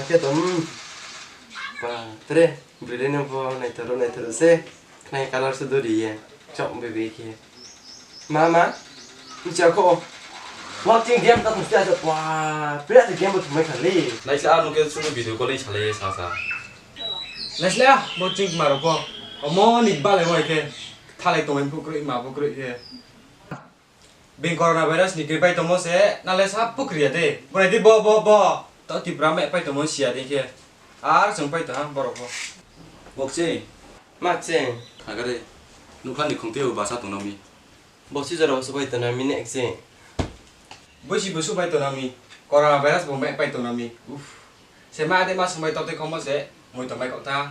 cái tấm và thế bây giờ nó vào này thở xe này color sudah dia chọn về kia mama chào cô watching game tak mesti ada wah berat game betul mereka li Này sẽ ăn cái số video có lấy trả lời sao sao? Này sẽ watching mà đâu có mà nịt ba lại ngoài kia thay lại tụi mình phụ kỹ mà phụ kỹ kia bên coronavirus nịt cái bay tụi mình sẽ nãy là sắp phụ kỹ đấy bữa nay đi bo tao tìm ra mẹ bay tụi mình xia đi kia xong bay tụi hắn bảo đâu Bốc chứ? mặc gì À cái đấy, lúc hắn đi không tiêu bà sao tụi nó mi? bố sĩ giờ đâu sẽ bay tới nào mình next gì bữa chỉ bay tụi nó mi coronavirus bố mẹ bay tụi nó mi sẽ mai đây mà xong bay tao thấy không mà sẽ ngồi tụi mày cậu ta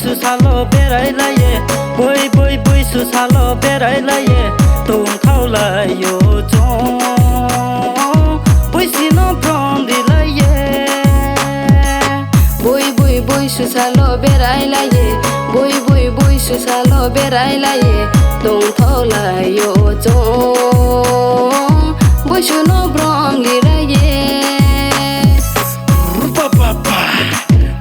su salo berai la ye boy su salo berai la ye tung thau la yo chong boy si no prom di la ye boy su salo berai la ye boy su salo berai la ye tung thau la yo chong boy su no prom di la ye papa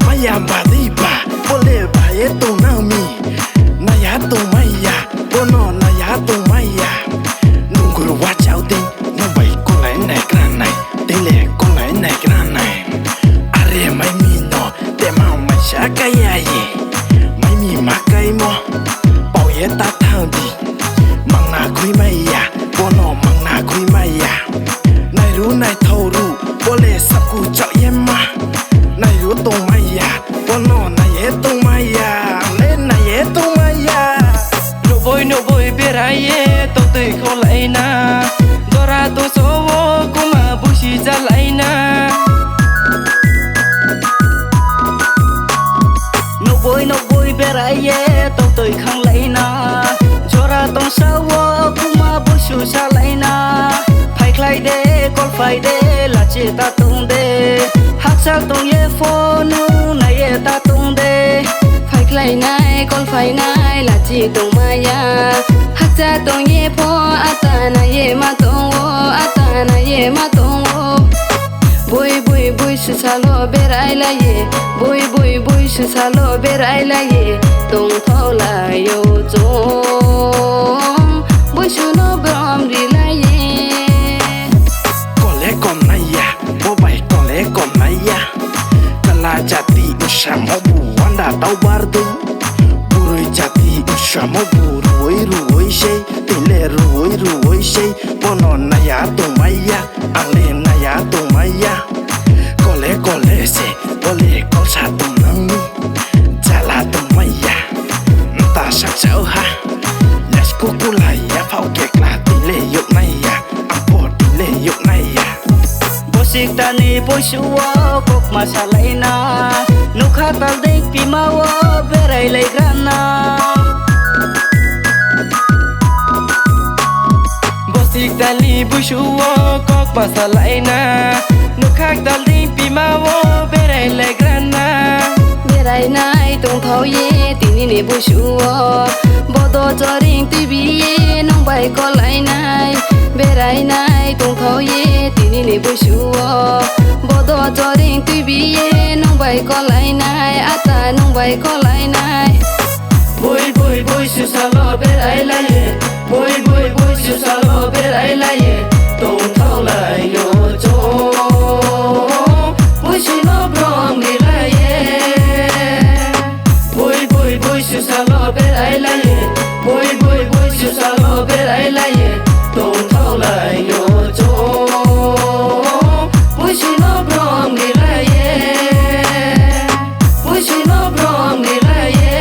maya badiba boleh bayar tu nami naya tu maya bono naya tu maya nunggu wajau ting nubai kolai naik ranai tele kolai naik ranai are mai mino te mau mai sakaya ye mai mi makai mo bau ye ta thao di mang na kui maya bono mang na kui maya nai ru nai thau ru boleh sabku chak ye ma nai ru tu maya bono nai tu maya lên nai tu maya no boy berai ye to tui kho lai na dora to so wo kuma bushi ja lai na no boy berai ye to tui khang lai na dora to so wo kuma bushu ja lai na phai khai de kol phai de la che ta tung de hak sa tung ye phone nu na ye ta tung de lại này con phải này là chỉ tụng maya hát ra tụng ye po ata na ye ma tụng o ata na ye ma tụng o boy su salo berai la ye boy su salo berai la ye tụng thâu la yo chong boy su no brom ri la ye có lẽ còn này ya bố bảy có lẽ còn này ya kala jati usama bu wanda tau bardu burui jati usama bu ruoi shei tele ruoi shei bono naya tu maya ale naya tu maya có lẽ se boleh kau satu nami jala tu maya ta sak sao ha let's go kulaya phao kek la tele yok naya ampo tele yok naya Bosik tani bosuwa kok masalai na nukha tal dek pimawa berai lai grana Bosik tani bosuwa kok masalai na nukha tal dek pimawa berai lai grana berai nai tung thau ye tini ne bosuwa bodo choring tibi ye nong bai ko lai nai berai nai tung thau ye tini ne bosuwa bodo choring tibi ye nong bai ko lai nai ata nong bai ko lai nai boy su salo berai la ye boy su salo berai la ye tung thau la yo chong boy su no brong ni la ye boy su salo berai la ye boy su salo berai la ye tung thau la yo chong boy su no brong ni la ye boy su no brong ni la ye